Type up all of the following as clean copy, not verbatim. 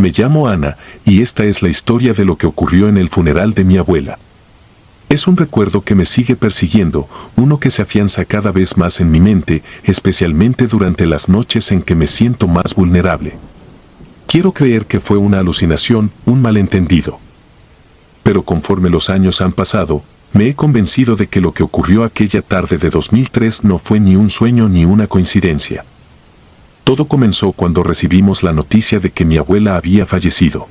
Me llamo Ana, y esta es la historia de lo que ocurrió en el funeral de mi abuela. Es un recuerdo que me sigue persiguiendo, uno que se afianza cada vez más en mi mente, especialmente durante las noches en que me siento más vulnerable. Quiero creer que fue una alucinación, un malentendido. Pero conforme los años han pasado, me he convencido de que lo que ocurrió aquella tarde de 2003 no fue ni un sueño ni una coincidencia. Todo comenzó cuando recibimos la noticia de que mi abuela había fallecido.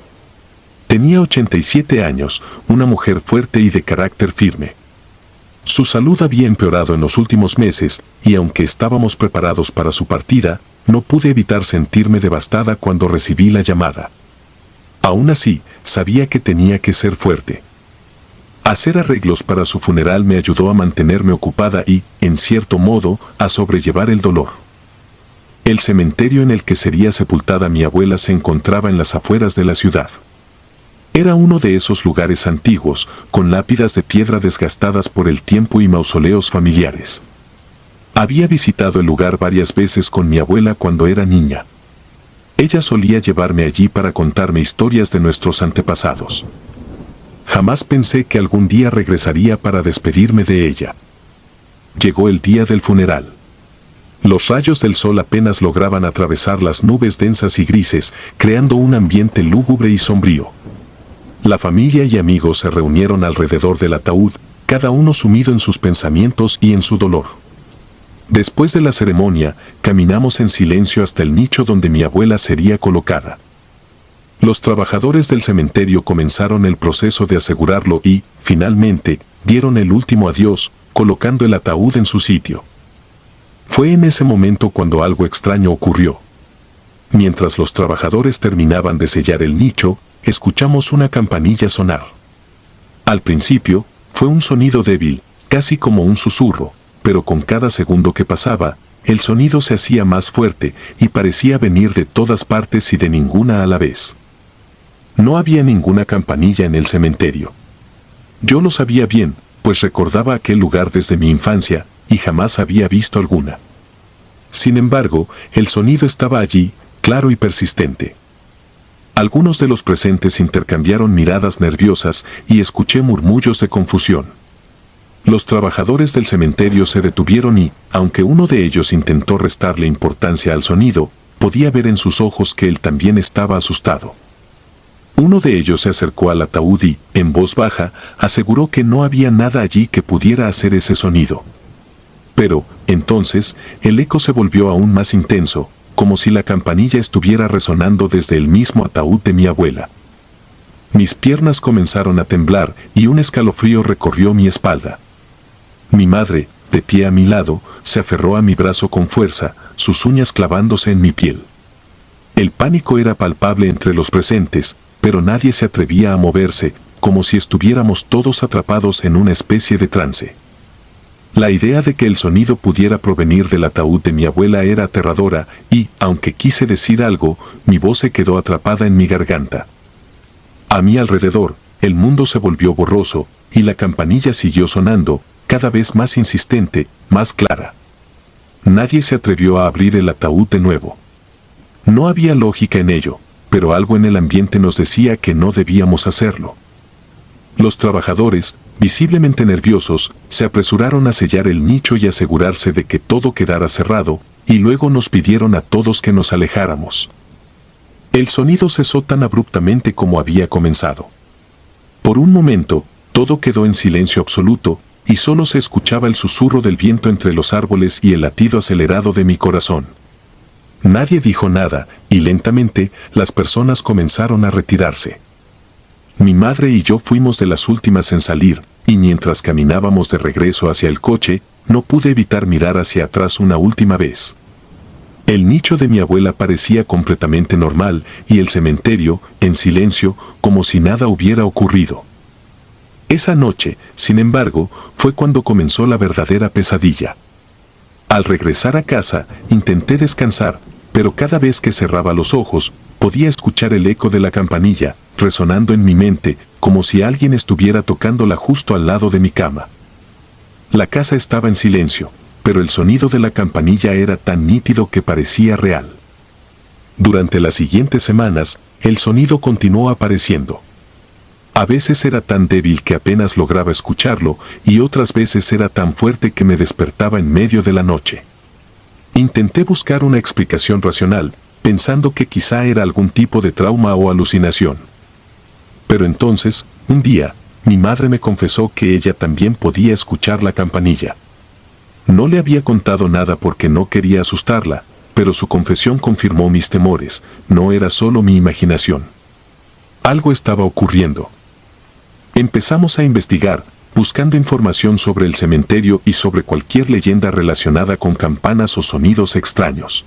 Tenía 87 años, una mujer fuerte y de carácter firme. Su salud había empeorado en los últimos meses, y aunque estábamos preparados para su partida, no pude evitar sentirme devastada cuando recibí la llamada. Aún así, sabía que tenía que ser fuerte. Hacer arreglos para su funeral me ayudó a mantenerme ocupada y, en cierto modo, a sobrellevar el dolor. El cementerio en el que sería sepultada mi abuela se encontraba en las afueras de la ciudad. Era uno de esos lugares antiguos, con lápidas de piedra desgastadas por el tiempo y mausoleos familiares. Había visitado el lugar varias veces con mi abuela cuando era niña. Ella solía llevarme allí para contarme historias de nuestros antepasados. Jamás pensé que algún día regresaría para despedirme de ella. Llegó el día del funeral. Los rayos del sol apenas lograban atravesar las nubes densas y grises, creando un ambiente lúgubre y sombrío. La familia y amigos se reunieron alrededor del ataúd, cada uno sumido en sus pensamientos y en su dolor. Después de la ceremonia, caminamos en silencio hasta el nicho donde mi abuela sería colocada. Los trabajadores del cementerio comenzaron el proceso de asegurarlo y, finalmente, dieron el último adiós, colocando el ataúd en su sitio. Fue en ese momento cuando algo extraño ocurrió. Mientras los trabajadores terminaban de sellar el nicho, escuchamos una campanilla sonar. Al principio, fue un sonido débil, casi como un susurro, pero con cada segundo que pasaba, el sonido se hacía más fuerte y parecía venir de todas partes y de ninguna a la vez. No había ninguna campanilla en el cementerio. Yo lo sabía bien, pues recordaba aquel lugar desde mi infancia y jamás había visto alguna. Sin embargo, el sonido estaba allí, claro y persistente. Algunos de los presentes intercambiaron miradas nerviosas y escuché murmullos de confusión. Los trabajadores del cementerio se detuvieron y, aunque uno de ellos intentó restarle importancia al sonido, podía ver en sus ojos que él también estaba asustado. Uno de ellos se acercó al ataúd y, en voz baja, aseguró que no había nada allí que pudiera hacer ese sonido. Pero, entonces, el eco se volvió aún más intenso, como si la campanilla estuviera resonando desde el mismo ataúd de mi abuela. Mis piernas comenzaron a temblar y un escalofrío recorrió mi espalda. Mi madre, de pie a mi lado, se aferró a mi brazo con fuerza, sus uñas clavándose en mi piel. El pánico era palpable entre los presentes, pero nadie se atrevía a moverse, como si estuviéramos todos atrapados en una especie de trance. La idea de que el sonido pudiera provenir del ataúd de mi abuela era aterradora y, aunque quise decir algo, mi voz se quedó atrapada en mi garganta. A mi alrededor, el mundo se volvió borroso y la campanilla siguió sonando, cada vez más insistente, más clara. Nadie se atrevió a abrir el ataúd de nuevo. No había lógica en ello, pero algo en el ambiente nos decía que no debíamos hacerlo. Los trabajadores, visiblemente nerviosos, se apresuraron a sellar el nicho y asegurarse de que todo quedara cerrado, y luego nos pidieron a todos que nos alejáramos. El sonido cesó tan abruptamente como había comenzado. Por un momento, todo quedó en silencio absoluto, y solo se escuchaba el susurro del viento entre los árboles y el latido acelerado de mi corazón. Nadie dijo nada, y lentamente, las personas comenzaron a retirarse. Mi madre y yo fuimos de las últimas en salir, y mientras caminábamos de regreso hacia el coche, no pude evitar mirar hacia atrás una última vez. El nicho de mi abuela parecía completamente normal, y el cementerio, en silencio, como si nada hubiera ocurrido. Esa noche, sin embargo, fue cuando comenzó la verdadera pesadilla. Al regresar a casa, intenté descansar, pero cada vez que cerraba los ojos, podía escuchar el eco de la campanilla, resonando en mi mente, como si alguien estuviera tocándola justo al lado de mi cama. La casa estaba en silencio, pero el sonido de la campanilla era tan nítido que parecía real. Durante las siguientes semanas, el sonido continuó apareciendo. A veces era tan débil que apenas lograba escucharlo y otras veces era tan fuerte que me despertaba en medio de la noche. Intenté buscar una explicación racional, pensando que quizá era algún tipo de trauma o alucinación. Pero entonces, un día, mi madre me confesó que ella también podía escuchar la campanilla. No le había contado nada porque no quería asustarla, pero su confesión confirmó mis temores, no era solo mi imaginación. Algo estaba ocurriendo. Empezamos a investigar, buscando información sobre el cementerio y sobre cualquier leyenda relacionada con campanas o sonidos extraños.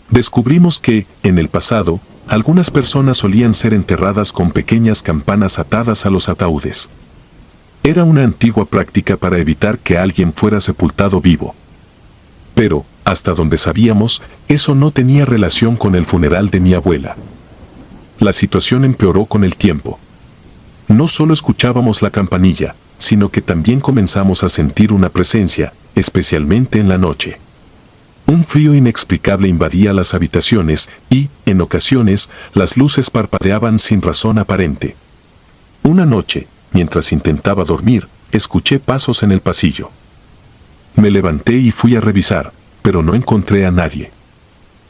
Descubrimos que, en el pasado, algunas personas solían ser enterradas con pequeñas campanas atadas a los ataúdes. Era una antigua práctica para evitar que alguien fuera sepultado vivo. Pero, hasta donde sabíamos, eso no tenía relación con el funeral de mi abuela. La situación empeoró con el tiempo. No solo escuchábamos la campanilla, sino que también comenzamos a sentir una presencia, especialmente en la noche. Un frío inexplicable invadía las habitaciones y, en ocasiones, las luces parpadeaban sin razón aparente. Una noche, mientras intentaba dormir, escuché pasos en el pasillo. Me levanté y fui a revisar, pero no encontré a nadie.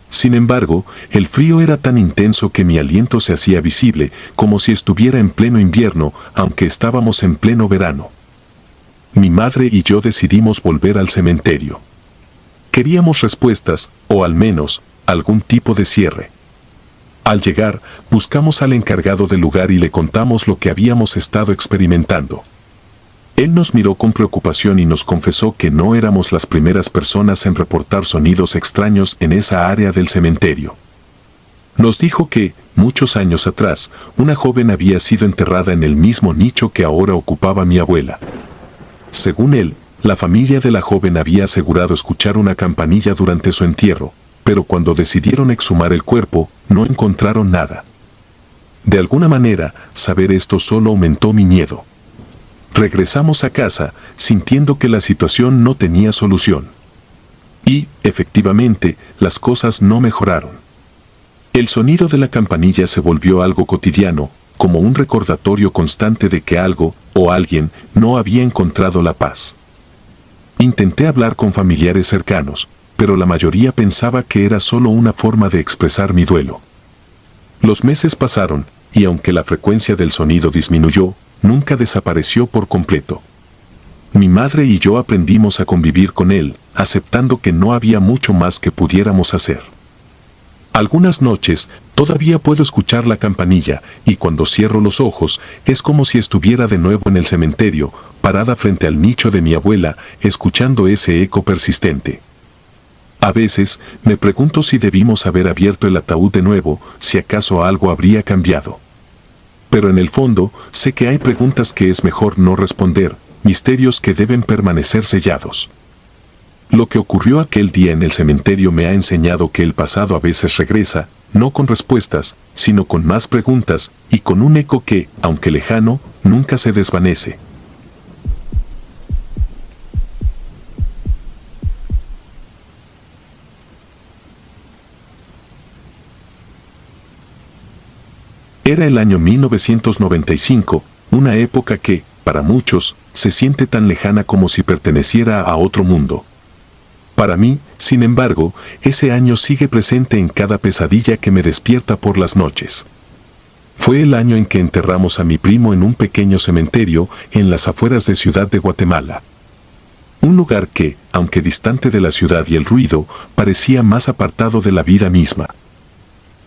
Sin embargo, el frío era tan intenso que mi aliento se hacía visible, como si estuviera en pleno invierno, aunque estábamos en pleno verano. Mi madre y yo decidimos volver al cementerio. Queríamos respuestas, o al menos, algún tipo de cierre. Al llegar, buscamos al encargado del lugar y le contamos lo que habíamos estado experimentando. Él nos miró con preocupación y nos confesó que no éramos las primeras personas en reportar sonidos extraños en esa área del cementerio. Nos dijo que, muchos años atrás, una joven había sido enterrada en el mismo nicho que ahora ocupaba mi abuela. Según él, la familia de la joven había asegurado escuchar una campanilla durante su entierro, pero cuando decidieron exhumar el cuerpo, no encontraron nada. De alguna manera, saber esto solo aumentó mi miedo. Regresamos a casa, sintiendo que la situación no tenía solución. Y, efectivamente, las cosas no mejoraron. El sonido de la campanilla se volvió algo cotidiano, como un recordatorio constante de que algo, o alguien, no había encontrado la paz. Intenté hablar con familiares cercanos, pero la mayoría pensaba que era solo una forma de expresar mi duelo. Los meses pasaron, y aunque la frecuencia del sonido disminuyó, nunca desapareció por completo. Mi madre y yo aprendimos a convivir con él, aceptando que no había mucho más que pudiéramos hacer. Algunas noches, todavía puedo escuchar la campanilla, y cuando cierro los ojos, es como si estuviera de nuevo en el cementerio, parada frente al nicho de mi abuela, escuchando ese eco persistente. A veces, me pregunto si debimos haber abierto el ataúd de nuevo, si acaso algo habría cambiado. Pero en el fondo, sé que hay preguntas que es mejor no responder, misterios que deben permanecer sellados. Lo que ocurrió aquel día en el cementerio me ha enseñado que el pasado a veces regresa, no con respuestas, sino con más preguntas, y con un eco que, aunque lejano, nunca se desvanece. Era el año 1995, una época que, para muchos, se siente tan lejana como si perteneciera a otro mundo. Para mí, sin embargo, ese año sigue presente en cada pesadilla que me despierta por las noches. Fue el año en que enterramos a mi primo en un pequeño cementerio en las afueras de Ciudad de Guatemala. Un lugar que, aunque distante de la ciudad y el ruido, parecía más apartado de la vida misma.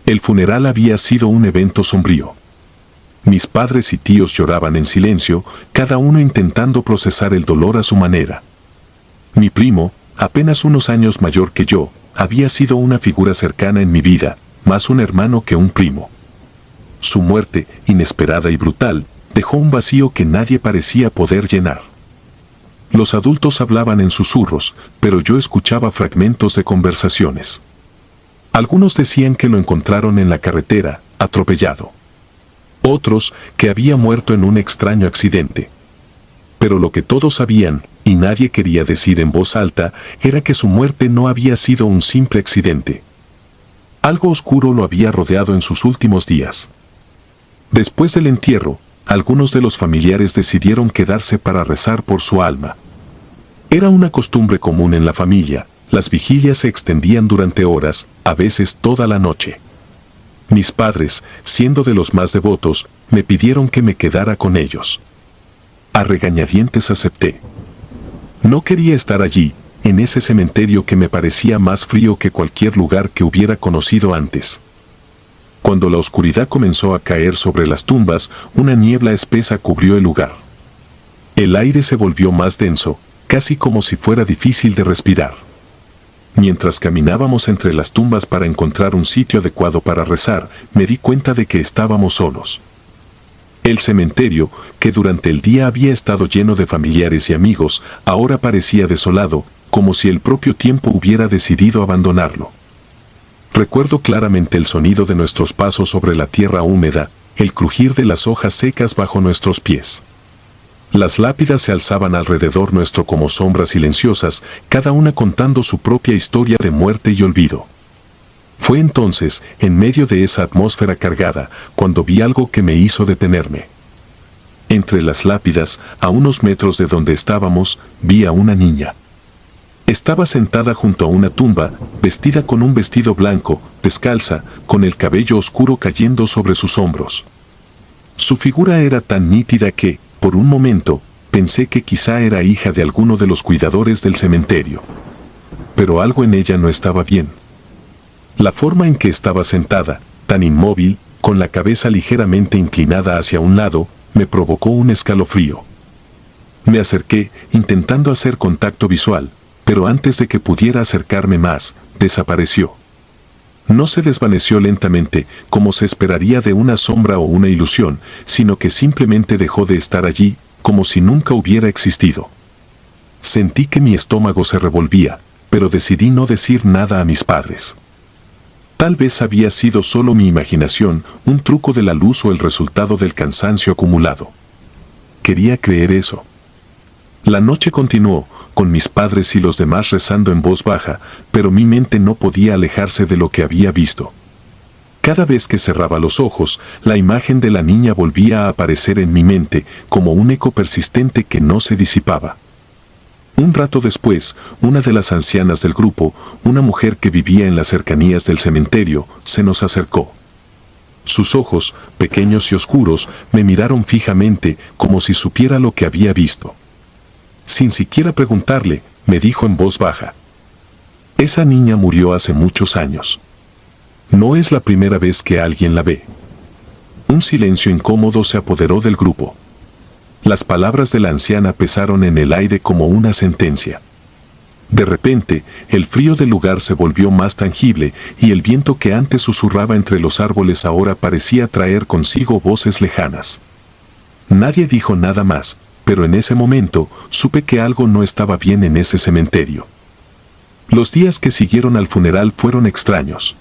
El funeral había sido un evento sombrío. Mis padres y tíos lloraban en silencio, cada uno intentando procesar el dolor a su manera. Mi primo, apenas unos años mayor que yo, había sido una figura cercana en mi vida, más un hermano que un primo. Su muerte, inesperada y brutal, dejó un vacío que nadie parecía poder llenar. Los adultos hablaban en susurros, pero yo escuchaba fragmentos de conversaciones. Algunos decían que lo encontraron en la carretera, atropellado. Otros, que había muerto en un extraño accidente. Pero lo que todos sabían, y nadie quería decir en voz alta, era que su muerte no había sido un simple accidente. Algo oscuro lo había rodeado en sus últimos días. Después del entierro, algunos de los familiares decidieron quedarse para rezar por su alma. Era una costumbre común en la familia, las vigilias se extendían durante horas, a veces toda la noche. Mis padres, siendo de los más devotos, me pidieron que me quedara con ellos. A regañadientes acepté. No quería estar allí, en ese cementerio que me parecía más frío que cualquier lugar que hubiera conocido antes. Cuando la oscuridad comenzó a caer sobre las tumbas, una niebla espesa cubrió el lugar. El aire se volvió más denso, casi como si fuera difícil de respirar. Mientras caminábamos entre las tumbas para encontrar un sitio adecuado para rezar, me di cuenta de que estábamos solos. El cementerio, que durante el día había estado lleno de familiares y amigos, ahora parecía desolado, como si el propio tiempo hubiera decidido abandonarlo. Recuerdo claramente el sonido de nuestros pasos sobre la tierra húmeda, el crujir de las hojas secas bajo nuestros pies. Las lápidas se alzaban alrededor nuestro como sombras silenciosas, cada una contando su propia historia de muerte y olvido. Fue entonces, en medio de esa atmósfera cargada, cuando vi algo que me hizo detenerme. Entre las lápidas, a unos metros de donde estábamos, vi a una niña. Estaba sentada junto a una tumba, vestida con un vestido blanco, descalza, con el cabello oscuro cayendo sobre sus hombros. Su figura era tan nítida que, por un momento, pensé que quizá era hija de alguno de los cuidadores del cementerio. Pero algo en ella no estaba bien. La forma en que estaba sentada, tan inmóvil, con la cabeza ligeramente inclinada hacia un lado, me provocó un escalofrío. Me acerqué, intentando hacer contacto visual, pero antes de que pudiera acercarme más, desapareció. No se desvaneció lentamente, como se esperaría de una sombra o una ilusión, sino que simplemente dejó de estar allí, como si nunca hubiera existido. Sentí que mi estómago se revolvía, pero decidí no decir nada a mis padres. Tal vez había sido solo mi imaginación, un truco de la luz o el resultado del cansancio acumulado. Quería creer eso. La noche continuó, con mis padres y los demás rezando en voz baja, pero mi mente no podía alejarse de lo que había visto. Cada vez que cerraba los ojos, la imagen de la niña volvía a aparecer en mi mente, como un eco persistente que no se disipaba. Un rato después, una de las ancianas del grupo, una mujer que vivía en las cercanías del cementerio, se nos acercó. Sus ojos, pequeños y oscuros, me miraron fijamente, como si supiera lo que había visto. Sin siquiera preguntarle, me dijo en voz baja: «Esa niña murió hace muchos años. No es la primera vez que alguien la ve». Un silencio incómodo se apoderó del grupo. Las palabras de la anciana pesaron en el aire como una sentencia. De repente, el frío del lugar se volvió más tangible y el viento que antes susurraba entre los árboles ahora parecía traer consigo voces lejanas. Nadie dijo nada más, pero en ese momento supe que algo no estaba bien en ese cementerio. Los días que siguieron al funeral fueron extraños.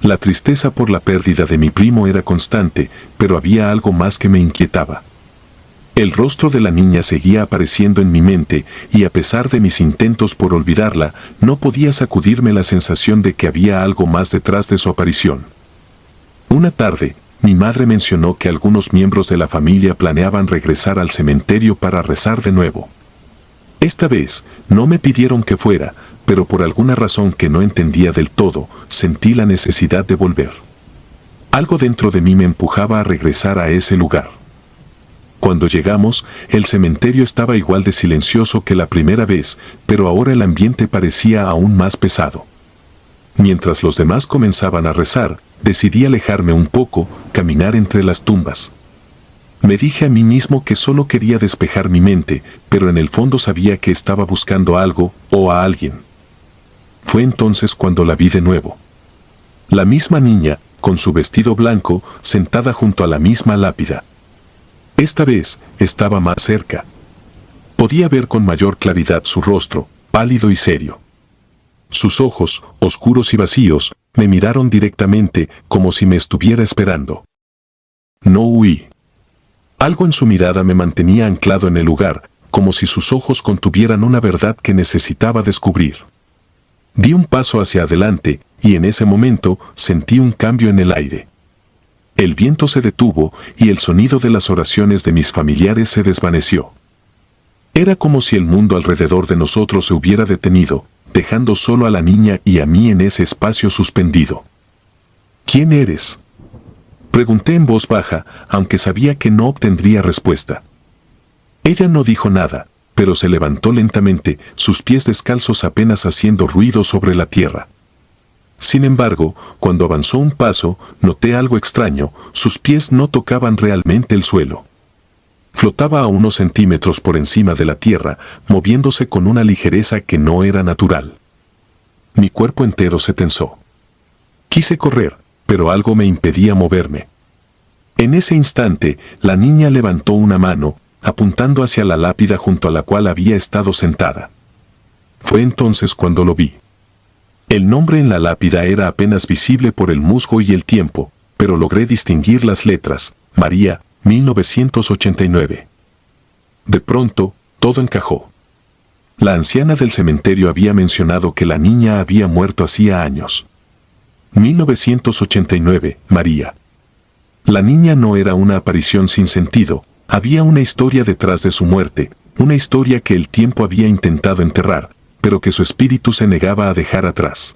La tristeza por la pérdida de mi primo era constante, pero había algo más que me inquietaba. El rostro de la niña seguía apareciendo en mi mente, y a pesar de mis intentos por olvidarla, no podía sacudirme la sensación de que había algo más detrás de su aparición. Una tarde, mi madre mencionó que algunos miembros de la familia planeaban regresar al cementerio para rezar de nuevo. Esta vez, no me pidieron que fuera, pero por alguna razón que no entendía del todo, sentí la necesidad de volver. Algo dentro de mí me empujaba a regresar a ese lugar. Cuando llegamos, el cementerio estaba igual de silencioso que la primera vez, pero ahora el ambiente parecía aún más pesado. Mientras los demás comenzaban a rezar, decidí alejarme un poco, caminar entre las tumbas. Me dije a mí mismo que solo quería despejar mi mente, pero en el fondo sabía que estaba buscando algo o a alguien. Fue entonces cuando la vi de nuevo. La misma niña, con su vestido blanco, sentada junto a la misma lápida. Esta vez, estaba más cerca. Podía ver con mayor claridad su rostro, pálido y serio. Sus ojos, oscuros y vacíos, me miraron directamente, como si me estuviera esperando. No huí. Algo en su mirada me mantenía anclado en el lugar, como si sus ojos contuvieran una verdad que necesitaba descubrir. Di un paso hacia adelante, y en ese momento sentí un cambio en el aire. El viento se detuvo y el sonido de las oraciones de mis familiares se desvaneció. Era como si el mundo alrededor de nosotros se hubiera detenido, dejando solo a la niña y a mí en ese espacio suspendido. ¿Quién eres?, pregunté en voz baja, aunque sabía que no obtendría respuesta. Ella no dijo nada, pero se levantó lentamente, sus pies descalzos apenas haciendo ruido sobre la tierra. Sin embargo, cuando avanzó un paso, noté algo extraño, sus pies no tocaban realmente el suelo. Flotaba a unos centímetros por encima de la tierra, moviéndose con una ligereza que no era natural. Mi cuerpo entero se tensó. Quise correr, pero algo me impedía moverme. En ese instante, la niña levantó una mano, apuntando hacia la lápida junto a la cual había estado sentada. Fue entonces cuando lo vi. El nombre en la lápida era apenas visible por el musgo y el tiempo, pero logré distinguir las letras: María, 1989. De pronto, todo encajó. La anciana del cementerio había mencionado que la niña había muerto hacía años. 1989, María. La niña no era una aparición sin sentido, había una historia detrás de su muerte, una historia que el tiempo había intentado enterrar, pero que su espíritu se negaba a dejar atrás.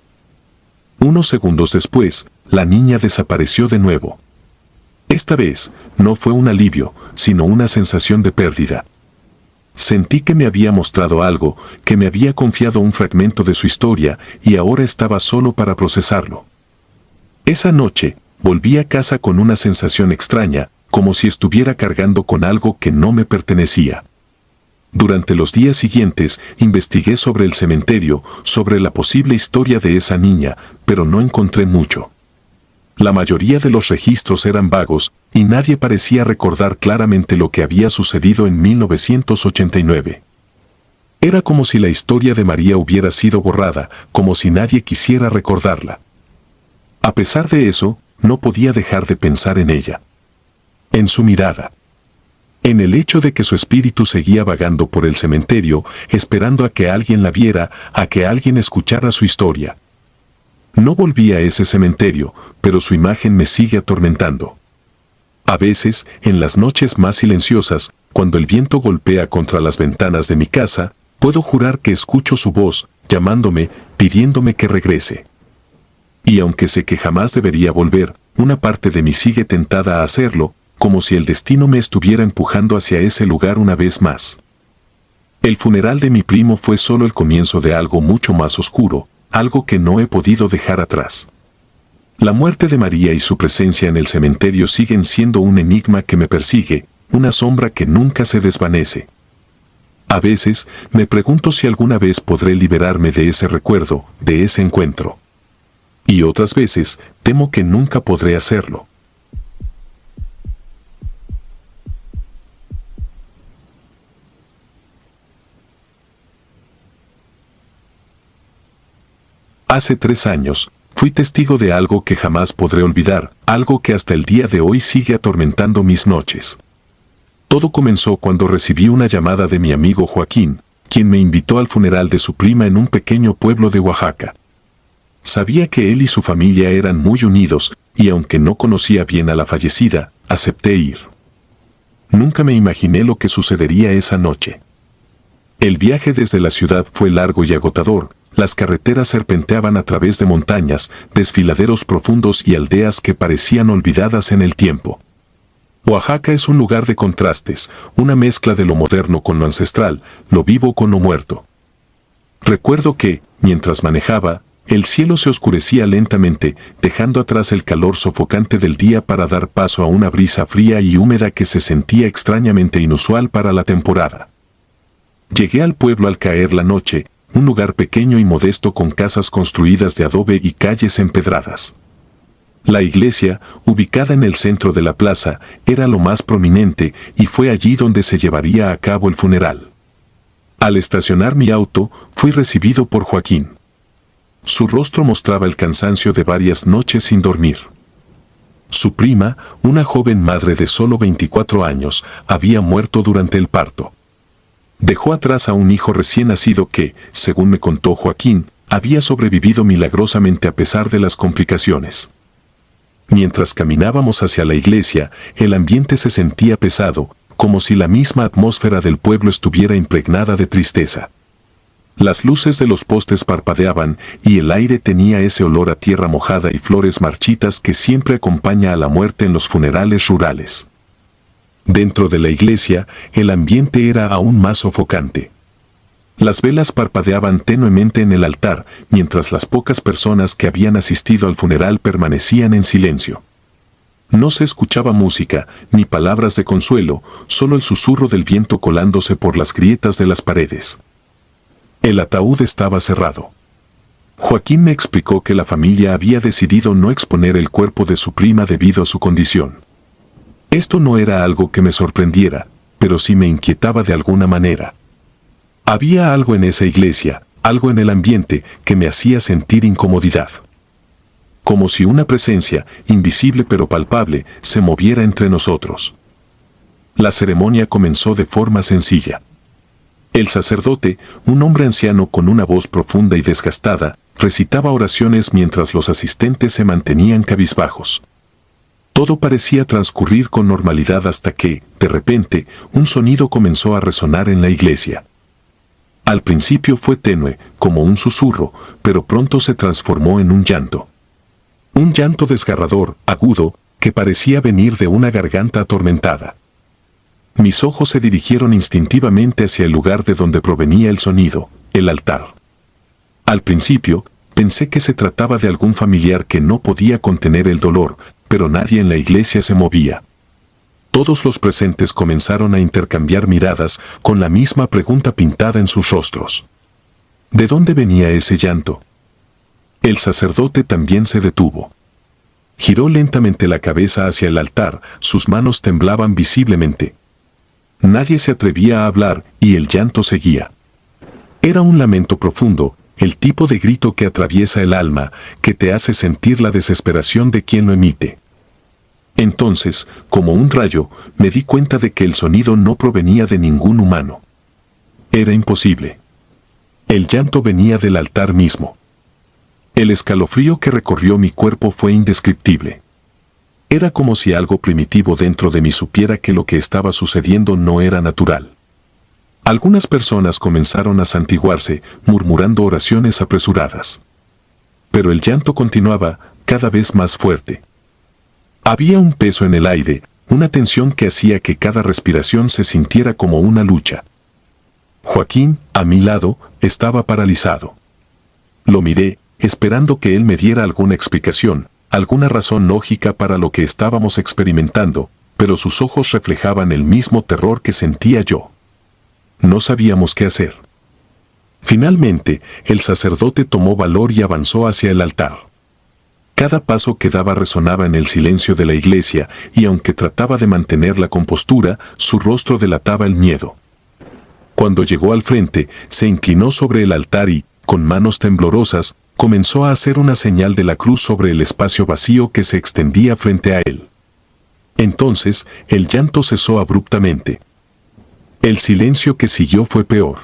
Unos segundos después, la niña desapareció de nuevo. Esta vez, no fue un alivio, sino una sensación de pérdida. Sentí que me había mostrado algo, que me había confiado un fragmento de su historia, y ahora estaba solo para procesarlo. Esa noche, volví a casa con una sensación extraña, como si estuviera cargando con algo que no me pertenecía. Durante los días siguientes, investigué sobre el cementerio, sobre la posible historia de esa niña, pero no encontré mucho. La mayoría de los registros eran vagos, y nadie parecía recordar claramente lo que había sucedido en 1989. Era como si la historia de María hubiera sido borrada, como si nadie quisiera recordarla. A pesar de eso, no podía dejar de pensar en ella. En su mirada. En el hecho de que su espíritu seguía vagando por el cementerio, esperando a que alguien la viera, a que alguien escuchara su historia. No volví a ese cementerio, pero su imagen me sigue atormentando. A veces, en las noches más silenciosas, cuando el viento golpea contra las ventanas de mi casa, puedo jurar que escucho su voz, llamándome, pidiéndome que regrese. Y aunque sé que jamás debería volver, una parte de mí sigue tentada a hacerlo, como si el destino me estuviera empujando hacia ese lugar una vez más. El funeral de mi primo fue solo el comienzo de algo mucho más oscuro, algo que no he podido dejar atrás. La muerte de María y su presencia en el cementerio siguen siendo un enigma que me persigue, una sombra que nunca se desvanece. A veces, me pregunto si alguna vez podré liberarme de ese recuerdo, de ese encuentro. Y otras veces, temo que nunca podré hacerlo. Hace 3 años, fui testigo de algo que jamás podré olvidar, algo que hasta el día de hoy sigue atormentando mis noches. Todo comenzó cuando recibí una llamada de mi amigo Joaquín, quien me invitó al funeral de su prima en un pequeño pueblo de Oaxaca. Sabía que él y su familia eran muy unidos, y aunque no conocía bien a la fallecida, acepté ir. Nunca me imaginé lo que sucedería esa noche. El viaje desde la ciudad fue largo y agotador. Las carreteras serpenteaban a través de montañas, desfiladeros profundos y aldeas que parecían olvidadas en el tiempo. Oaxaca es un lugar de contrastes, una mezcla de lo moderno con lo ancestral, lo vivo con lo muerto. Recuerdo que, mientras manejaba, el cielo se oscurecía lentamente, dejando atrás el calor sofocante del día para dar paso a una brisa fría y húmeda que se sentía extrañamente inusual para la temporada. Llegué al pueblo al caer la noche, un lugar pequeño y modesto con casas construidas de adobe y calles empedradas. La iglesia, ubicada en el centro de la plaza, era lo más prominente y fue allí donde se llevaría a cabo el funeral. Al estacionar mi auto, fui recibido por Joaquín. Su rostro mostraba el cansancio de varias noches sin dormir. Su prima, una joven madre de solo 24 años, había muerto durante el parto. Dejó atrás a un hijo recién nacido que, según me contó Joaquín, había sobrevivido milagrosamente a pesar de las complicaciones. Mientras caminábamos hacia la iglesia, el ambiente se sentía pesado, como si la misma atmósfera del pueblo estuviera impregnada de tristeza. Las luces de los postes parpadeaban y el aire tenía ese olor a tierra mojada y flores marchitas que siempre acompaña a la muerte en los funerales rurales. Dentro de la iglesia, el ambiente era aún más sofocante. Las velas parpadeaban tenuemente en el altar, mientras las pocas personas que habían asistido al funeral permanecían en silencio. No se escuchaba música, ni palabras de consuelo, solo el susurro del viento colándose por las grietas de las paredes. El ataúd estaba cerrado. Joaquín me explicó que la familia había decidido no exponer el cuerpo de su prima debido a su condición. Esto no era algo que me sorprendiera, pero sí me inquietaba de alguna manera. Había algo en esa iglesia, algo en el ambiente, que me hacía sentir incomodidad. Como si una presencia, invisible pero palpable, se moviera entre nosotros. La ceremonia comenzó de forma sencilla. El sacerdote, un hombre anciano con una voz profunda y desgastada, recitaba oraciones mientras los asistentes se mantenían cabizbajos. Todo parecía transcurrir con normalidad hasta que, de repente, un sonido comenzó a resonar en la iglesia. Al principio fue tenue, como un susurro, pero pronto se transformó en un llanto. Un llanto desgarrador, agudo, que parecía venir de una garganta atormentada. Mis ojos se dirigieron instintivamente hacia el lugar de donde provenía el sonido, el altar. Al principio, pensé que se trataba de algún familiar que no podía contener el dolor, pero nadie en la iglesia se movía. Todos los presentes comenzaron a intercambiar miradas con la misma pregunta pintada en sus rostros. ¿De dónde venía ese llanto? El sacerdote también se detuvo. Giró lentamente la cabeza hacia el altar, sus manos temblaban visiblemente. Nadie se atrevía a hablar y el llanto seguía. Era un lamento profundo, el tipo de grito que atraviesa el alma, que te hace sentir la desesperación de quien lo emite. Entonces, como un rayo, me di cuenta de que el sonido no provenía de ningún humano. Era imposible. El llanto venía del altar mismo. El escalofrío que recorrió mi cuerpo fue indescriptible. Era como si algo primitivo dentro de mí supiera que lo que estaba sucediendo no era natural. Algunas personas comenzaron a santiguarse, murmurando oraciones apresuradas. Pero el llanto continuaba, cada vez más fuerte. Había un peso en el aire, una tensión que hacía que cada respiración se sintiera como una lucha. Joaquín, a mi lado, estaba paralizado. Lo miré, esperando que él me diera alguna explicación, alguna razón lógica para lo que estábamos experimentando, pero sus ojos reflejaban el mismo terror que sentía yo. No sabíamos qué hacer. Finalmente, el sacerdote tomó valor y avanzó hacia el altar. Cada paso que daba resonaba en el silencio de la iglesia, y aunque trataba de mantener la compostura, su rostro delataba el miedo. Cuando llegó al frente, se inclinó sobre el altar y, con manos temblorosas, comenzó a hacer una señal de la cruz sobre el espacio vacío que se extendía frente a él. Entonces, el llanto cesó abruptamente. El silencio que siguió fue peor.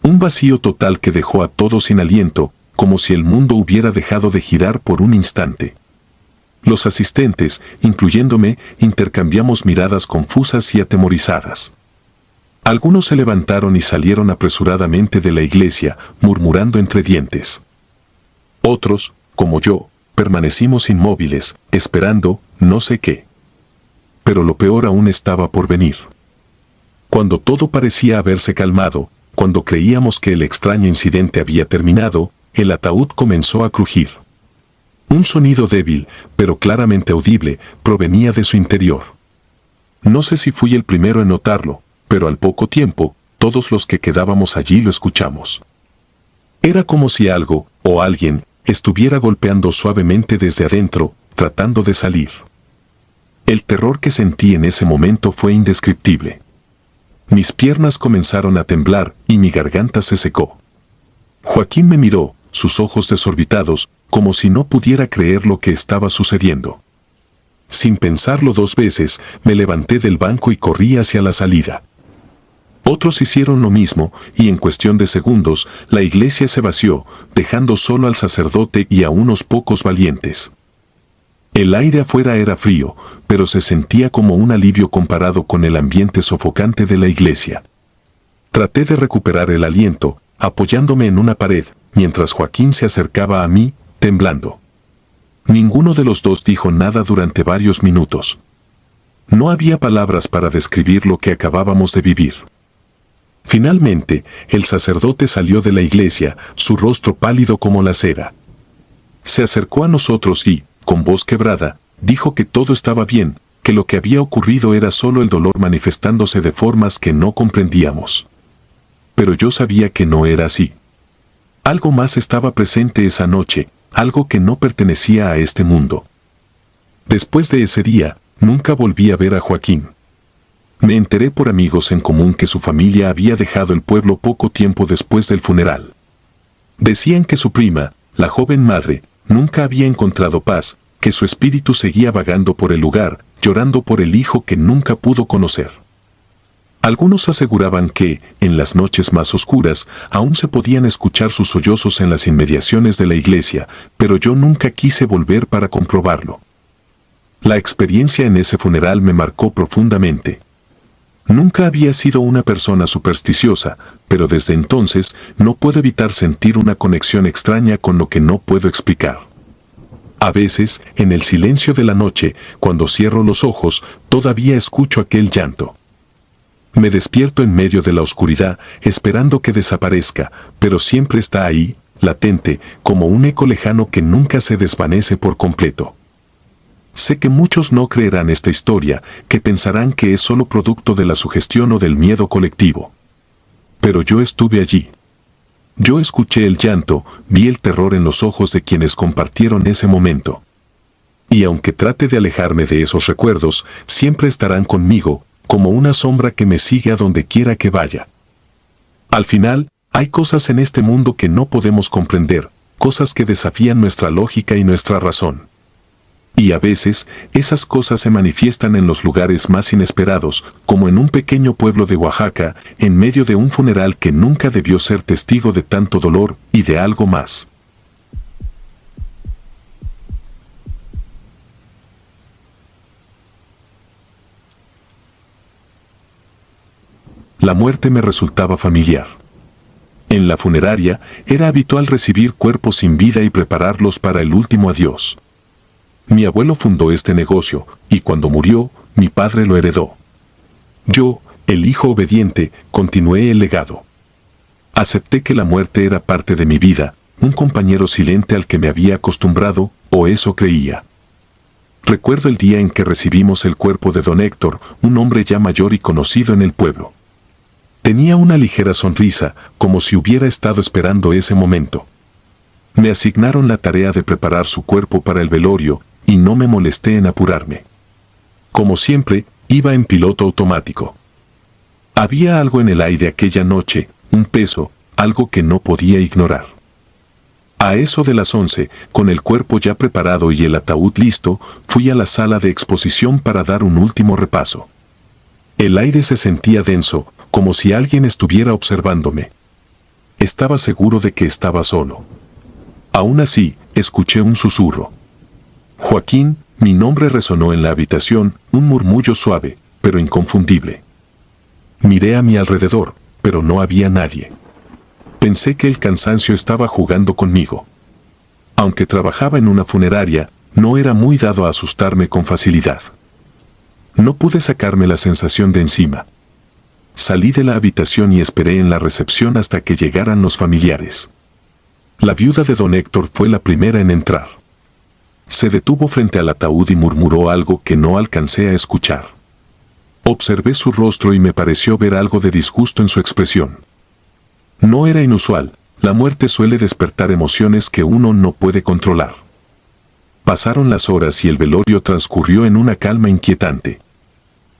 Un vacío total que dejó a todos sin aliento, como si el mundo hubiera dejado de girar por un instante. Los asistentes, incluyéndome, intercambiamos miradas confusas y atemorizadas. Algunos se levantaron y salieron apresuradamente de la iglesia, murmurando entre dientes. Otros, como yo, permanecimos inmóviles, esperando, no sé qué. Pero lo peor aún estaba por venir. Cuando todo parecía haberse calmado, cuando creíamos que el extraño incidente había terminado, el ataúd comenzó a crujir. Un sonido débil, pero claramente audible, provenía de su interior. No sé si fui el primero en notarlo, pero al poco tiempo, todos los que quedábamos allí lo escuchamos. Era como si algo, o alguien, estuviera golpeando suavemente desde adentro, tratando de salir. El terror que sentí en ese momento fue indescriptible. Mis piernas comenzaron a temblar y mi garganta se secó. Joaquín me miró, sus ojos desorbitados, como si no pudiera creer lo que estaba sucediendo. Sin pensarlo dos veces, me levanté del banco y corrí hacia la salida. Otros hicieron lo mismo, y en cuestión de segundos, la iglesia se vació, dejando solo al sacerdote y a unos pocos valientes. El aire afuera era frío, pero se sentía como un alivio comparado con el ambiente sofocante de la iglesia. Traté de recuperar el aliento, apoyándome en una pared, mientras Joaquín se acercaba a mí, temblando. Ninguno de los dos dijo nada durante varios minutos. No había palabras para describir lo que acabábamos de vivir. Finalmente, el sacerdote salió de la iglesia, su rostro pálido como la cera. Se acercó a nosotros y, con voz quebrada, dijo que todo estaba bien, que lo que había ocurrido era solo el dolor manifestándose de formas que no comprendíamos. Pero yo sabía que no era así. Algo más estaba presente esa noche, algo que no pertenecía a este mundo. Después de ese día, nunca volví a ver a Joaquín. Me enteré por amigos en común que su familia había dejado el pueblo poco tiempo después del funeral. Decían que su prima, la joven madre, nunca había encontrado paz, que su espíritu seguía vagando por el lugar, llorando por el hijo que nunca pudo conocer. Algunos aseguraban que, en las noches más oscuras, aún se podían escuchar sus sollozos en las inmediaciones de la iglesia, pero yo nunca quise volver para comprobarlo. La experiencia en ese funeral me marcó profundamente. Nunca había sido una persona supersticiosa, pero desde entonces no puedo evitar sentir una conexión extraña con lo que no puedo explicar. A veces, en el silencio de la noche, cuando cierro los ojos, todavía escucho aquel llanto. Me despierto en medio de la oscuridad, esperando que desaparezca, pero siempre está ahí, latente, como un eco lejano que nunca se desvanece por completo. Sé que muchos no creerán esta historia, que pensarán que es solo producto de la sugestión o del miedo colectivo. Pero yo estuve allí. Yo escuché el llanto, vi el terror en los ojos de quienes compartieron ese momento. Y aunque trate de alejarme de esos recuerdos, siempre estarán conmigo, como una sombra que me sigue a donde quiera que vaya. Al final, hay cosas en este mundo que no podemos comprender, cosas que desafían nuestra lógica y nuestra razón. Y a veces, esas cosas se manifiestan en los lugares más inesperados, como en un pequeño pueblo de Oaxaca, en medio de un funeral que nunca debió ser testigo de tanto dolor y de algo más. La muerte me resultaba familiar. En la funeraria, era habitual recibir cuerpos sin vida y prepararlos para el último adiós. Mi abuelo fundó este negocio, y cuando murió, mi padre lo heredó. Yo, el hijo obediente, continué el legado. Acepté que la muerte era parte de mi vida, un compañero silente al que me había acostumbrado, o eso creía. Recuerdo el día en que recibimos el cuerpo de don Héctor, un hombre ya mayor y conocido en el pueblo. Tenía una ligera sonrisa, como si hubiera estado esperando ese momento. Me asignaron la tarea de preparar su cuerpo para el velorio, y no me molesté en apurarme. Como siempre, iba en piloto automático. Había algo en el aire aquella noche, un peso, algo que no podía ignorar. A eso de las 11, con el cuerpo ya preparado y el ataúd listo, fui a la sala de exposición para dar un último repaso. El aire se sentía denso, como si alguien estuviera observándome. Estaba seguro de que estaba solo. Aún así, escuché un susurro. Joaquín, mi nombre resonó en la habitación, un murmullo suave, pero inconfundible. Miré a mi alrededor, pero no había nadie. Pensé que el cansancio estaba jugando conmigo. Aunque trabajaba en una funeraria, no era muy dado a asustarme con facilidad. No pude sacarme la sensación de encima. Salí de la habitación y esperé en la recepción hasta que llegaran los familiares. La viuda de don Héctor fue la primera en entrar. Se detuvo frente al ataúd y murmuró algo que no alcancé a escuchar. Observé su rostro y me pareció ver algo de disgusto en su expresión. No era inusual, la muerte suele despertar emociones que uno no puede controlar. Pasaron las horas y el velorio transcurrió en una calma inquietante.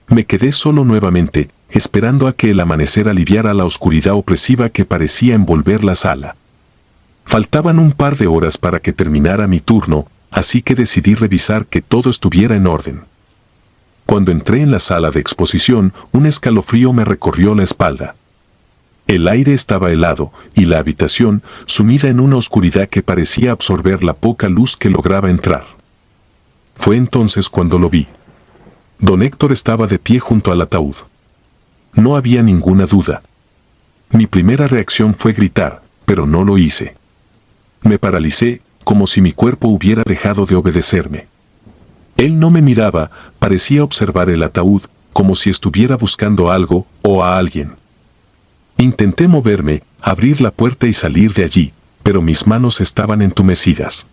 Me quedé solo nuevamente, esperando a que el amanecer aliviara la oscuridad opresiva que parecía envolver la sala. Faltaban un par de horas para que terminara mi turno, así que decidí revisar que todo estuviera en orden. Cuando entré en la sala de exposición, un escalofrío me recorrió la espalda. El aire estaba helado y la habitación sumida en una oscuridad que parecía absorber la poca luz que lograba entrar. Fue entonces cuando lo vi. Don Héctor estaba de pie junto al ataúd. No había ninguna duda. Mi primera reacción fue gritar, pero no lo hice. Me paralicé, como si mi cuerpo hubiera dejado de obedecerme. Él no me miraba, parecía observar el ataúd, como si estuviera buscando algo o a alguien. Intenté moverme, abrir la puerta y salir de allí, pero mis manos estaban entumecidas.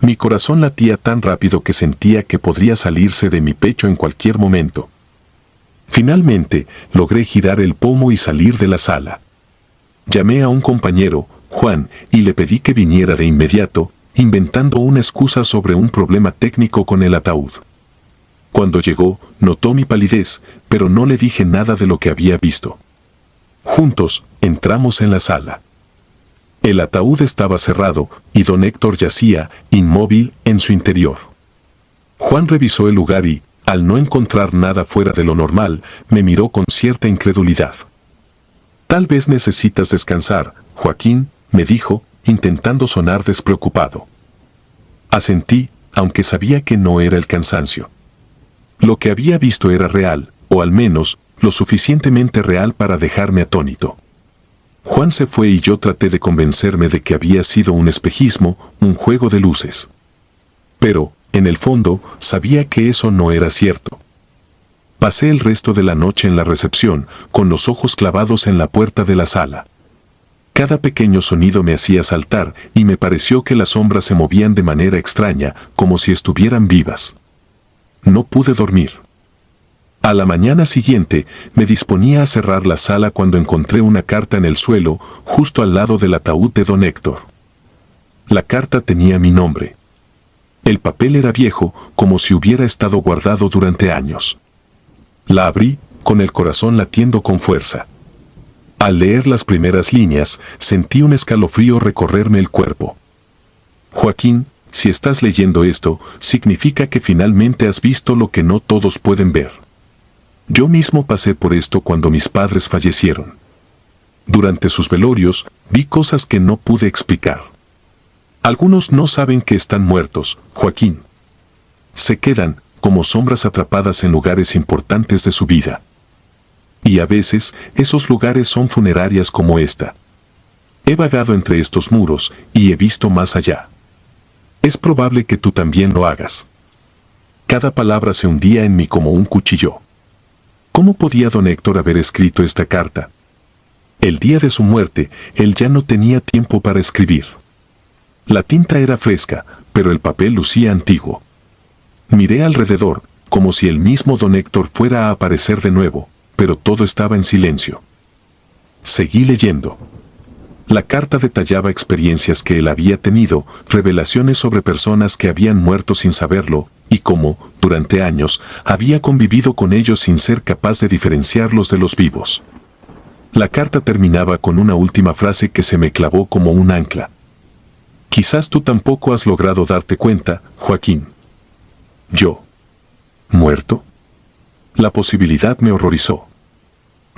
Mi corazón latía tan rápido que sentía que podría salirse de mi pecho en cualquier momento. Finalmente, logré girar el pomo y salir de la sala. Llamé a un compañero, Juan, y le pedí que viniera de inmediato, inventando una excusa sobre un problema técnico con el ataúd. Cuando llegó, notó mi palidez, pero no le dije nada de lo que había visto. Juntos, entramos en la sala. El ataúd estaba cerrado, y don Héctor yacía, inmóvil, en su interior. Juan revisó el lugar y, al no encontrar nada fuera de lo normal, me miró con cierta incredulidad. «Tal vez necesitas descansar, Joaquín», me dijo, intentando sonar despreocupado. Asentí, aunque sabía que no era el cansancio. Lo que había visto era real, o al menos, lo suficientemente real para dejarme atónito. Juan se fue y yo traté de convencerme de que había sido un espejismo, un juego de luces. Pero, en el fondo, sabía que eso no era cierto. Pasé el resto de la noche en la recepción, con los ojos clavados en la puerta de la sala. Cada pequeño sonido me hacía saltar y me pareció que las sombras se movían de manera extraña, como si estuvieran vivas. No pude dormir. A la mañana siguiente, me disponía a cerrar la sala cuando encontré una carta en el suelo, justo al lado del ataúd de don Héctor. La carta tenía mi nombre. El papel era viejo, como si hubiera estado guardado durante años. La abrí, con el corazón latiendo con fuerza. Al leer las primeras líneas, sentí un escalofrío recorrerme el cuerpo. Joaquín, si estás leyendo esto, significa que finalmente has visto lo que no todos pueden ver. Yo mismo pasé por esto cuando mis padres fallecieron. Durante sus velorios, vi cosas que no pude explicar. Algunos no saben que están muertos, Joaquín. Se quedan, como sombras atrapadas en lugares importantes de su vida. Y a veces, esos lugares son funerarias como esta. He vagado entre estos muros, y he visto más allá. Es probable que tú también lo hagas. Cada palabra se hundía en mí como un cuchillo. ¿Cómo podía don Héctor haber escrito esta carta? El día de su muerte, él ya no tenía tiempo para escribir. La tinta era fresca, pero el papel lucía antiguo. Miré alrededor, como si el mismo don Héctor fuera a aparecer de nuevo, pero todo estaba en silencio. Seguí leyendo. La carta detallaba experiencias que él había tenido, revelaciones sobre personas que habían muerto sin saberlo, y cómo, durante años, había convivido con ellos sin ser capaz de diferenciarlos de los vivos. La carta terminaba con una última frase que se me clavó como un ancla. Quizás tú tampoco has logrado darte cuenta, Joaquín. Yo. ¿Muerto? La posibilidad me horrorizó.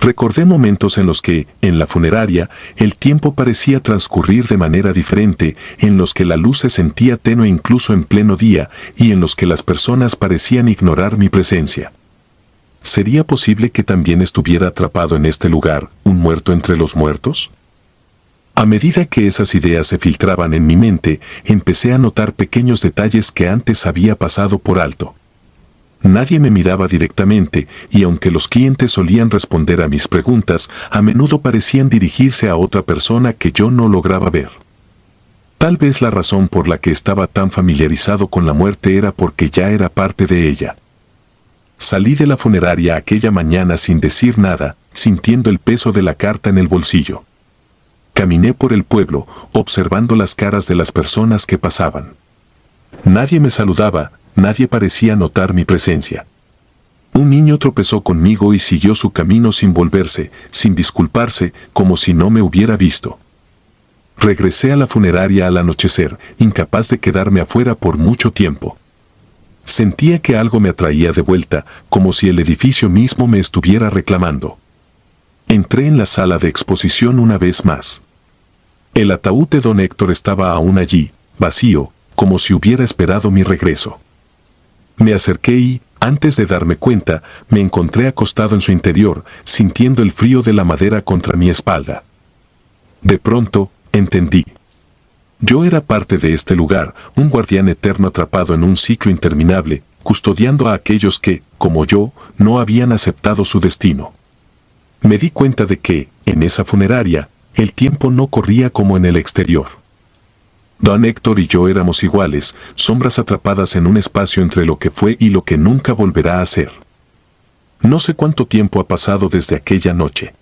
Recordé momentos en los que, en la funeraria, el tiempo parecía transcurrir de manera diferente, en los que la luz se sentía tenue incluso en pleno día, y en los que las personas parecían ignorar mi presencia. ¿Sería posible que también estuviera atrapado en este lugar, un muerto entre los muertos? A medida que esas ideas se filtraban en mi mente, empecé a notar pequeños detalles que antes había pasado por alto. Nadie me miraba directamente, y aunque los clientes solían responder a mis preguntas, a menudo parecían dirigirse a otra persona que yo no lograba ver. Tal vez la razón por la que estaba tan familiarizado con la muerte era porque ya era parte de ella. Salí de la funeraria aquella mañana sin decir nada, sintiendo el peso de la carta en el bolsillo. Caminé por el pueblo, observando las caras de las personas que pasaban. Nadie me saludaba, nadie parecía notar mi presencia. Un niño tropezó conmigo y siguió su camino sin volverse, sin disculparse, como si no me hubiera visto. Regresé a la funeraria al anochecer, incapaz de quedarme afuera por mucho tiempo. Sentía que algo me atraía de vuelta, como si el edificio mismo me estuviera reclamando. Entré en la sala de exposición una vez más. El ataúd de don Héctor estaba aún allí, vacío, como si hubiera esperado mi regreso. Me acerqué y, antes de darme cuenta, me encontré acostado en su interior, sintiendo el frío de la madera contra mi espalda. De pronto, entendí. Yo era parte de este lugar, un guardián eterno atrapado en un ciclo interminable, custodiando a aquellos que, como yo, no habían aceptado su destino. Me di cuenta de que, en esa funeraria, el tiempo no corría como en el exterior. Don Héctor y yo éramos iguales, sombras atrapadas en un espacio entre lo que fue y lo que nunca volverá a ser. No sé cuánto tiempo ha pasado desde aquella noche.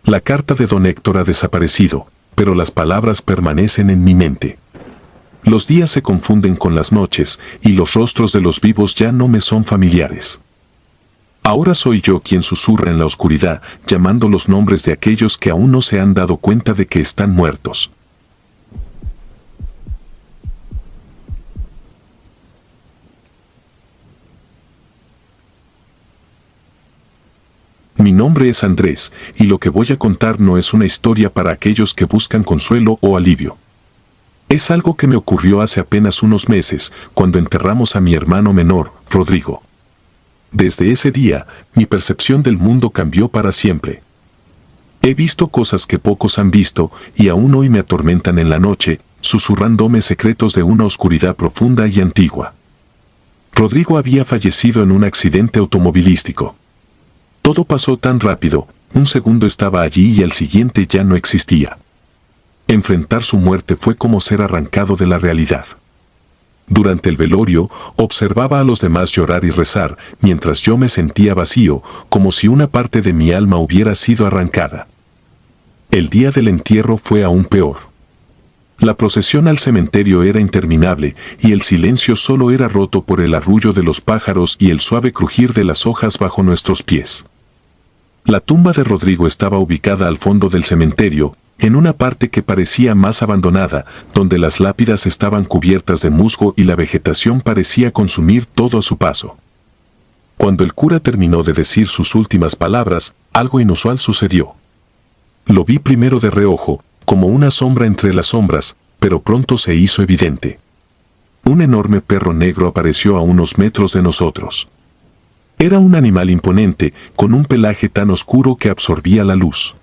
La carta de don Héctor ha desaparecido, pero las palabras permanecen en mi mente. Los días se confunden con las noches, y los rostros de los vivos ya no me son familiares. Ahora soy yo quien susurra en la oscuridad, llamando los nombres de aquellos que aún no se han dado cuenta de que están muertos. Mi nombre es Andrés, y lo que voy a contar no es una historia para aquellos que buscan consuelo o alivio. Es algo que me ocurrió hace apenas unos meses, cuando enterramos a mi hermano menor, Rodrigo. Desde ese día, mi percepción del mundo cambió para siempre. He visto cosas que pocos han visto, y aún hoy me atormentan en la noche, susurrándome secretos de una oscuridad profunda y antigua. Rodrigo había fallecido en un accidente automovilístico. Todo pasó tan rápido, un segundo estaba allí y al siguiente ya no existía. Enfrentar su muerte fue como ser arrancado de la realidad. Durante el velorio, observaba a los demás llorar y rezar, mientras yo me sentía vacío, como si una parte de mi alma hubiera sido arrancada. El día del entierro fue aún peor. La procesión al cementerio era interminable, y el silencio solo era roto por el arrullo de los pájaros y el suave crujir de las hojas bajo nuestros pies. La tumba de Rodrigo estaba ubicada al fondo del cementerio, en una parte que parecía más abandonada, donde las lápidas estaban cubiertas de musgo y la vegetación parecía consumir todo a su paso. Cuando el cura terminó de decir sus últimas palabras, algo inusual sucedió. Lo vi primero de reojo, como una sombra entre las sombras, pero pronto se hizo evidente. Un enorme perro negro apareció a unos metros de nosotros. Era un animal imponente, con un pelaje tan oscuro que absorbía la luz.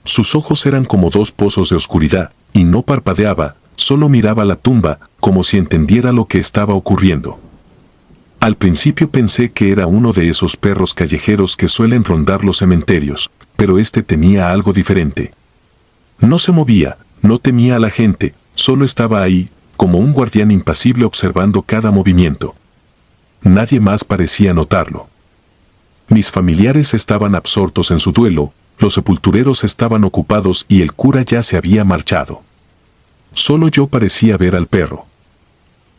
Sus ojos eran como dos pozos de oscuridad, y no parpadeaba, solo miraba la tumba, como si entendiera lo que estaba ocurriendo. Al principio pensé que era uno de esos perros callejeros que suelen rondar los cementerios, pero este tenía algo diferente. No se movía, no temía a la gente, solo estaba ahí, como un guardián impasible observando cada movimiento. Nadie más parecía notarlo. Mis familiares estaban absortos en su duelo, los sepultureros estaban ocupados y el cura ya se había marchado. Solo yo parecía ver al perro.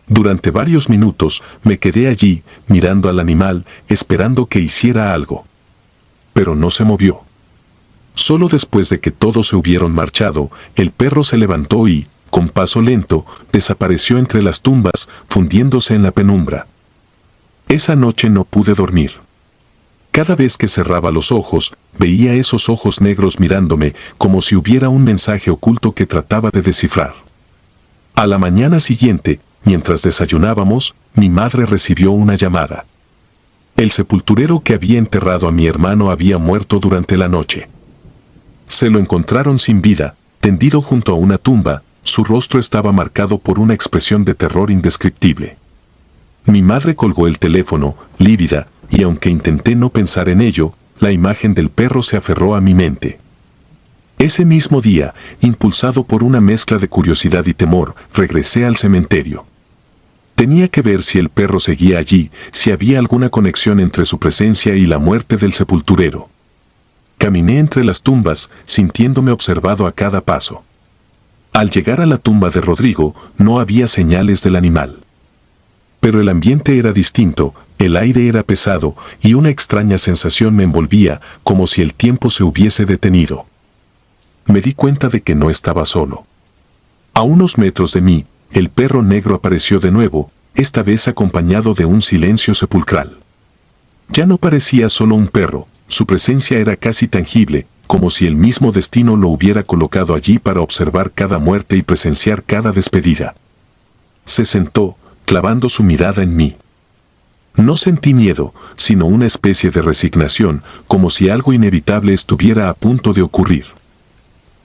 Durante varios minutos me quedé allí, mirando al animal, esperando que hiciera algo. Pero no se movió. Solo después de que todos se hubieron marchado, el perro se levantó y, con paso lento, desapareció entre las tumbas, fundiéndose en la penumbra. Esa noche no pude dormir. Cada vez que cerraba los ojos, veía esos ojos negros mirándome, como si hubiera un mensaje oculto que trataba de descifrar. A la mañana siguiente, mientras desayunábamos, mi madre recibió una llamada. El sepulturero que había enterrado a mi hermano había muerto durante la noche. Se lo encontraron sin vida, tendido junto a una tumba, su rostro estaba marcado por una expresión de terror indescriptible. Mi madre colgó el teléfono, lívida, y aunque intenté no pensar en ello, la imagen del perro se aferró a mi mente. Ese mismo día, impulsado por una mezcla de curiosidad y temor, regresé al cementerio. Tenía que ver si el perro seguía allí, si había alguna conexión entre su presencia y la muerte del sepulturero. Caminé entre las tumbas, sintiéndome observado a cada paso. Al llegar a la tumba de Rodrigo, no había señales del animal. Pero el ambiente era distinto, el aire era pesado, y una extraña sensación me envolvía, como si el tiempo se hubiese detenido. Me di cuenta de que no estaba solo. A unos metros de mí, el perro negro apareció de nuevo, esta vez acompañado de un silencio sepulcral. Ya no parecía solo un perro, su presencia era casi tangible, como si el mismo destino lo hubiera colocado allí para observar cada muerte y presenciar cada despedida. Se sentó, clavando su mirada en mí. No sentí miedo, sino una especie de resignación, como si algo inevitable estuviera a punto de ocurrir.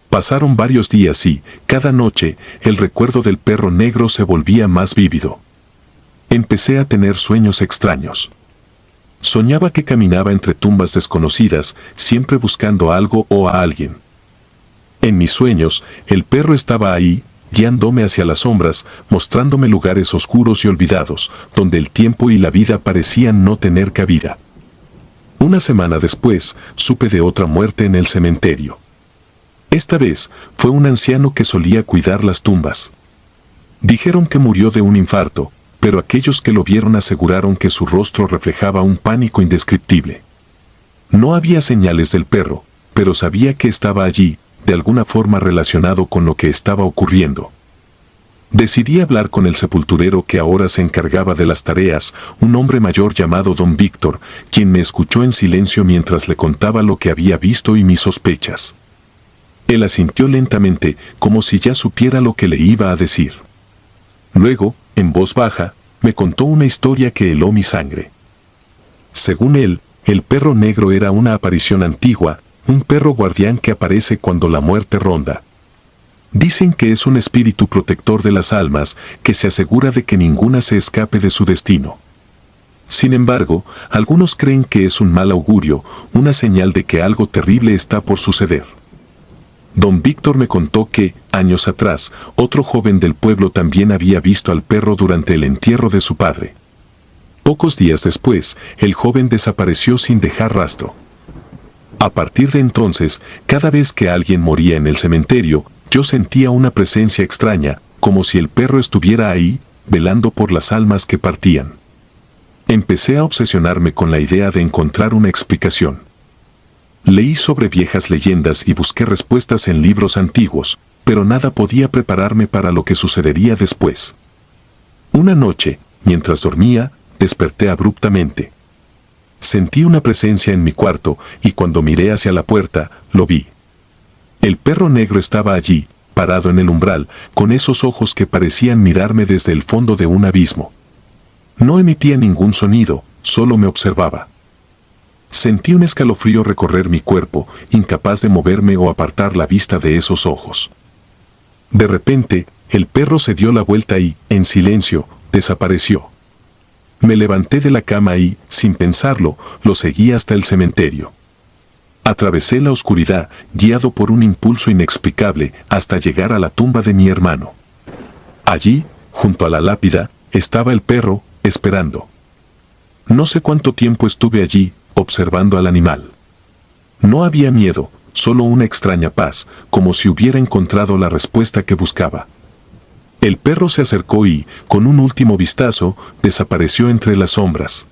Pasaron varios días y, cada noche, el recuerdo del perro negro se volvía más vívido. Empecé a tener sueños extraños. Soñaba que caminaba entre tumbas desconocidas, siempre buscando algo o a alguien. En mis sueños, el perro estaba ahí, guiándome hacia las sombras, mostrándome lugares oscuros y olvidados, donde el tiempo y la vida parecían no tener cabida. Una semana después, supe de otra muerte en el cementerio. Esta vez, fue un anciano que solía cuidar las tumbas. Dijeron que murió de un infarto, pero aquellos que lo vieron aseguraron que su rostro reflejaba un pánico indescriptible. No había señales del perro, pero sabía que estaba allí, de alguna forma relacionado con lo que estaba ocurriendo. Decidí hablar con el sepulturero que ahora se encargaba de las tareas, un hombre mayor llamado Don Víctor, quien me escuchó en silencio mientras le contaba lo que había visto y mis sospechas. Él asintió lentamente, como si ya supiera lo que le iba a decir. Luego, en voz baja, me contó una historia que heló mi sangre. Según él, el perro negro era una aparición antigua, un perro guardián que aparece cuando la muerte ronda. Dicen que es un espíritu protector de las almas, que se asegura de que ninguna se escape de su destino. Sin embargo, algunos creen que es un mal augurio, una señal de que algo terrible está por suceder. Don Víctor me contó que, años atrás, otro joven del pueblo también había visto al perro durante el entierro de su padre. Pocos días después, el joven desapareció sin dejar rastro. A partir de entonces, cada vez que alguien moría en el cementerio, yo sentía una presencia extraña, como si el perro estuviera ahí, velando por las almas que partían. Empecé a obsesionarme con la idea de encontrar una explicación. Leí sobre viejas leyendas y busqué respuestas en libros antiguos, pero nada podía prepararme para lo que sucedería después. Una noche, mientras dormía, desperté abruptamente. Sentí una presencia en mi cuarto y cuando miré hacia la puerta, lo vi. El perro negro estaba allí, parado en el umbral, con esos ojos que parecían mirarme desde el fondo de un abismo. No emitía ningún sonido, solo me observaba. Sentí un escalofrío recorrer mi cuerpo, incapaz de moverme o apartar la vista de esos ojos. De repente, el perro se dio la vuelta y, en silencio, desapareció. Me levanté de la cama y, sin pensarlo, lo seguí hasta el cementerio. Atravesé la oscuridad, guiado por un impulso inexplicable, hasta llegar a la tumba de mi hermano. Allí, junto a la lápida, estaba el perro, esperando. No sé cuánto tiempo estuve allí, observando al animal. No había miedo, solo una extraña paz, como si hubiera encontrado la respuesta que buscaba. El perro se acercó y, con un último vistazo, desapareció entre las sombras.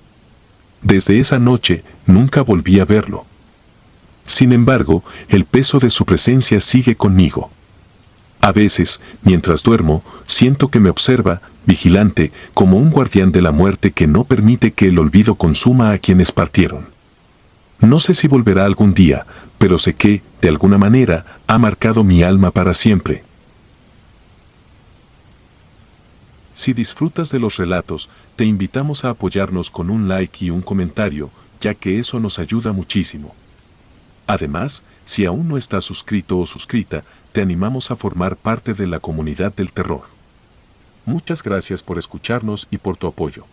Desde esa noche, nunca volví a verlo. Sin embargo, el peso de su presencia sigue conmigo. A veces, mientras duermo, siento que me observa, vigilante, como un guardián de la muerte que no permite que el olvido consuma a quienes partieron. No sé si volverá algún día, pero sé que, de alguna manera, ha marcado mi alma para siempre. Si disfrutas de los relatos, te invitamos a apoyarnos con un like y un comentario, ya que eso nos ayuda muchísimo. Además, si aún no estás suscrito o suscrita, te animamos a formar parte de la comunidad del terror. Muchas gracias por escucharnos y por tu apoyo.